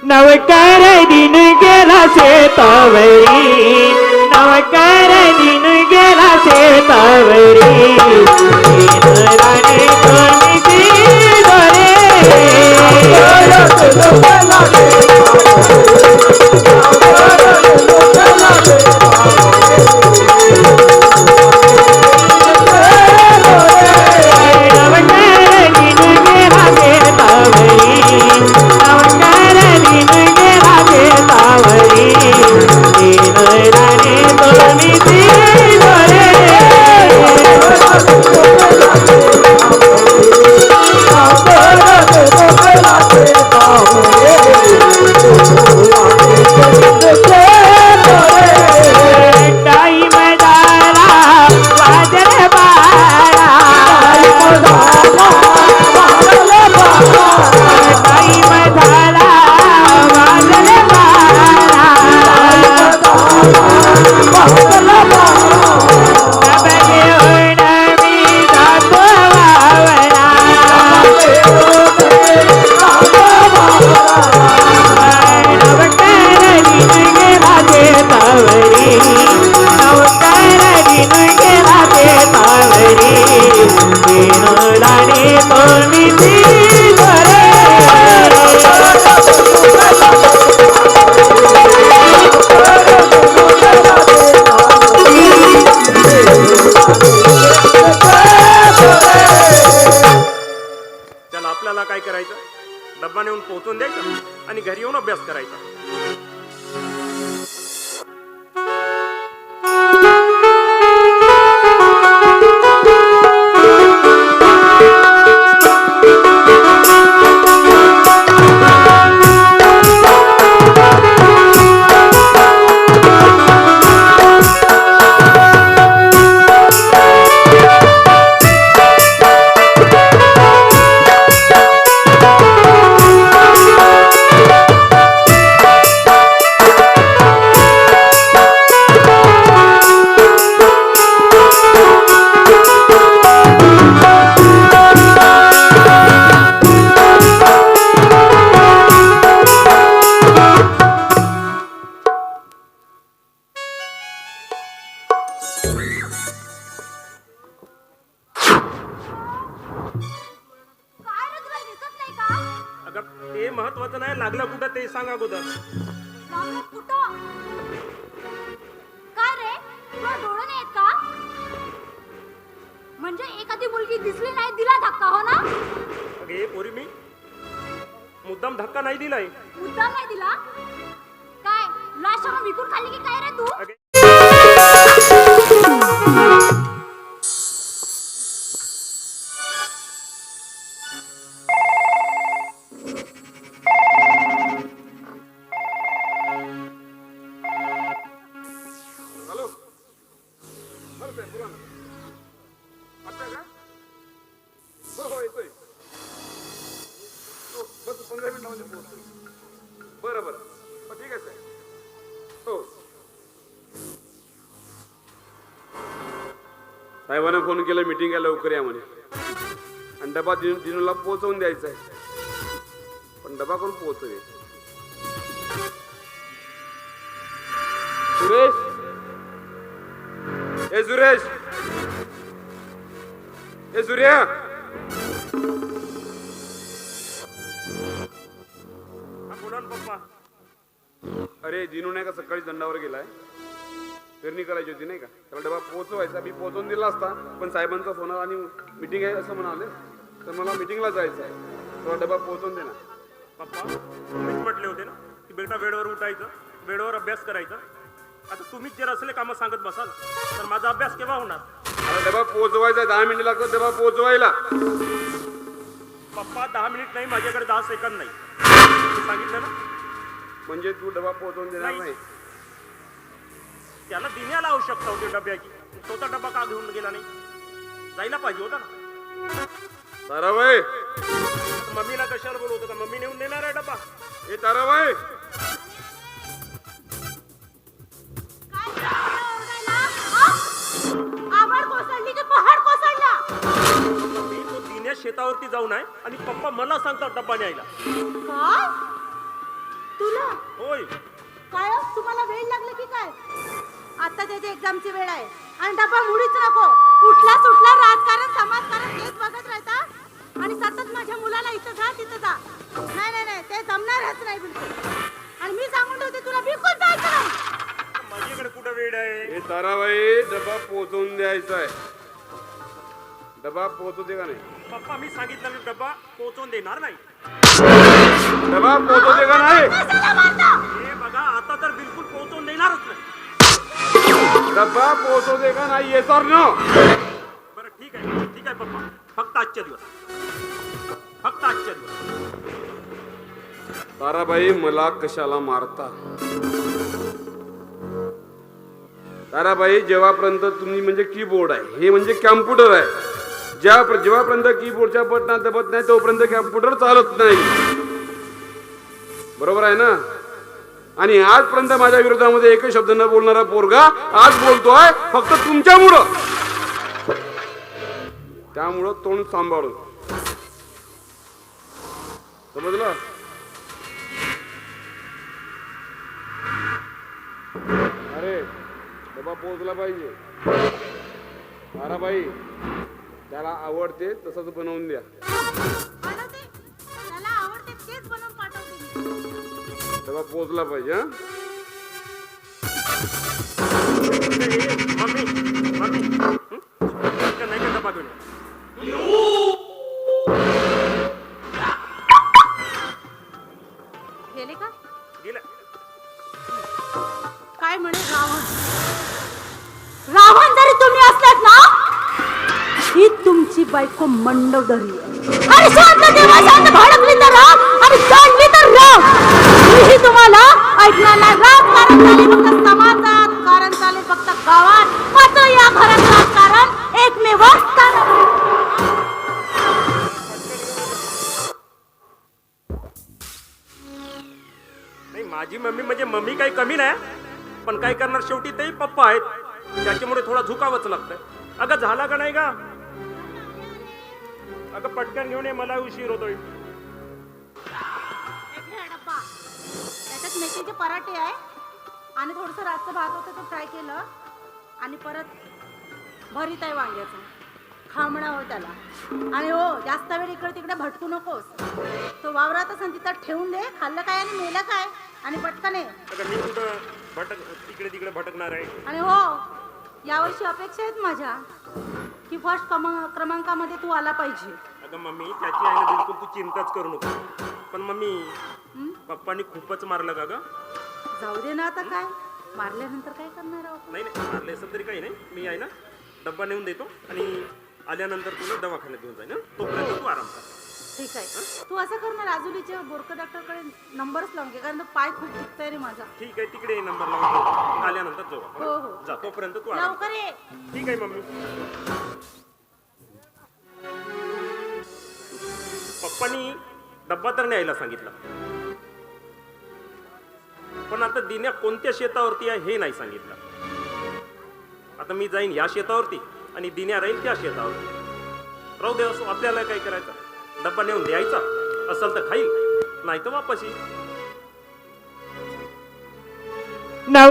नवकार दिन गेला शेतावरी, नवकार दिन गेला शेतावरी, राणे कोणती दोरे आपल्याला काय करायचं, डब्बा नेऊन पोहोचून द्यायचं आणि घरी येऊन अभ्यास करायचा. ते महत्वाचं नाही, लागलं कुठं ते सांगा अगोदर. काय रे, तुला डोळे नाहीत का? म्हणजे एखादी मुलगी दिसली नाही, दिला धक्का, हो ना? अगे पोरी, मी मुद्दाम धक्का नाही दिलाय. मुद्दाम नाही दिला? काय लाशा विकून खाल्ली की काय रे तू? बरोबर, ठीक आहे. हो, साहेबांना फोन केला, मीटिंग आहे, लवकर या म्हणे. आणि डबा दिनूला पोहोचवून द्यायचा आहे, पण डबा कोण पोहोचवे? सुरेश, ए सुरेश, ए सूर्या, पप्पा. अरे दिनू नाही का सकाळी दंडावर गेलाय, पेरणी करायची होती नाही का, त्याला डबा पोहोचवायचा. मी पोहोचवून दिला असता, पण साहेबांचा फोन आला आणि मीटिंग आहे असं म्हणाले, तर मला मीटिंगला जायचं आहे. तेव्हा डबा पोहोचवून दे ना. पप्पा, तुम्हीच म्हटले होते ना की बेटा वेळेवर उठायचं, वेळेवर अभ्यास करायचा. आता तुम्हीच जर असले कामं सांगत बसाल तर माझा अभ्यास केव्हा होणार? अरे डबा पोहोचवायचा, 10 मिनिट लागतात डबा पोहोचवायला. पप्पा 10 मिनिट नाही, माझ्याकडे 10 सेकंद नाही, सांगितलं ना. म्हणजे तू डबा पोहोचवून देणार नाही? त्याला दिन्याला आवश्यकता होती डब्याची, स्वतः डबा का घेऊन गेला नाही? जायला पाहिजे होता ना. ताराबाई, मम्मीला कशाला बोलवतो का? मम्मी नेऊन देणार आहे डबा. ए ताराबाई, आवड कोसळली की पहाड कोसळला. मी तो दिन्या शेतावरती जाऊन आहे आणि पप्पा मला सांगतात डब्बा न्यायला. काय आता त्याची एक्झामची वेळ आहे आणि डबा मुळीच नको. उठला सुटला राजकारण समाजकारण हेच बघत राहता आणि सतत माझ्या मुलाला इथं जा तिथं जा. नाही नाही नाही, ते जमणारच नाही बिलकुल. आणि मी सांगून ठेवते तुला बिलकुल जायचं नाही. माझ्याकडे कुठं वेळ आहे? हे ताराबाई डबा पोहोचवून द्यायचा आहे. डबा पोहोचवते का नाही? पप्पा मी सांगितलं डब्बा पोहोचवून देणार नाही. डबा पोहोचवते का नाही? कशाला मारता? हे बघा आता तर बिलकुल पोहोचवून देणारच नाही. डबा पोहोचवते का नाही? Yes or no? बरं ठीक आहे पप्पा, फक्त आजच्या दिवस, फक्त आजच्या दिवस. ताराबाई मला कशाला मारता? ताराबाई जेव्हापर्यंत तुम्ही म्हणजे कीबोर्ड आहे, हे म्हणजे कॅम्प्युटर आहे. जेव्हापर्यंत कीबोर्डच्या बटना दबत नाही तोपर्यंत कॅम्प्युटर चालत नाही. बरोबर आहे ना? आणि आजपर्यंत माझ्या विरोधामध्ये एकही शब्द न बोलणारा पोरगा आज बोलतोय फक्त तुमच्यामुळं. त्यामुळं तोंड सांभाळून, समजलं? अरे डबा पोहोचला पाहिजे. ताराबाई त्याला आवडते तसंच बनवून द्या. बनवते. त्याला आवडते तेच बनवून पाठवते मी. डबा पोहोचला पाहिजे. हा मम्मी नाही का डबा घेऊन गेले का? गेला. काय म्हणे रावण? रावण जरी तुम्ही असलात ना, ही तुमची बायको मंडोदरी आहे. आणि शांत तेव्हा शांत, भडकली तर राग आणि जाणली तर राग. मीही तुम्हाला ऐकणार नाही. राजकारण चालेल फक्त समाजात, कारण चालेल फक्त गावात, मात्र या घरात राजकारण एकमेव स्थान. नाही माझी मम्मी म्हणजे मम्मी काही कमी नाही, पण काय करणार शेवटी तेही पप्पा आहेत, त्याच्यामुळे थोडा झुकावंच लागतंय. अगं झाला का नाही का? अगं पटकन घेऊन ये, मला उशीर होतोय. डब्बा त्याच्यात मेथीचे पराठे आहे आणि थोडंसं रातचं भात होतं तो फ्राय केलं आणि परत भरीत आहे वांग्याचं. खामणा हो त्याला. आणि हो जास्त वेळ इकडे तिकडे भटकू नकोस. तो वावरात असं तिथं ठेवून दे. खाल्लं काय आणि मेलं काय आणि पटकन ये. अगं मी कुठं तिकडे तिकडे भटकणार आहे? आणि हो यावर्षी अपेक्षा आहेत माझ्या की फर्स्ट क्रमांकामध्ये तू आला पाहिजे. अगं मम्मी त्याची आहे ना, बिलकुल तू चिंताच करू नको. पण मम्मी पप्पांनी खूपच मारलं का ग? जाऊ दे ना आता, काय मारल्यानंतर काय करणार आहोत? नाही नाही मारले असं तरी काही नाही. मी आहे ना डब्बा नेऊन देतो आणि आल्यानंतर तुला दवाखान्यात घेऊन जाईन. तोपर्यंत तू आराम कर. ठीक आहे. तू असं कर ना, राजुलीच्या बोरकर डॉक्टरकडे नंबरच लावून घे, कारण तो पाय खूप दुखतोय रे माझा. ठीक आहे तिकडे नंबर लावून ठेव. आल्यानंतर जाऊ आपण. हो हो जा तोपर्यंत तू आराम कर. लवकर ये. ठीक आहे मम्मी. पप्पांनी डब्बा तर न्यायला सांगितलं, पण आता दिन्या कोणत्या शेतावरती आहे हे नाही सांगितलं. आता मी जाईन या शेतावरती आणि दिन्या राहील त्या शेतावरती. राहू दे असो, आपल्याला काय करायचं. डब्बा नेऊन द्यायचा असेल तर खाईल, नाही तर वापस येईल. नव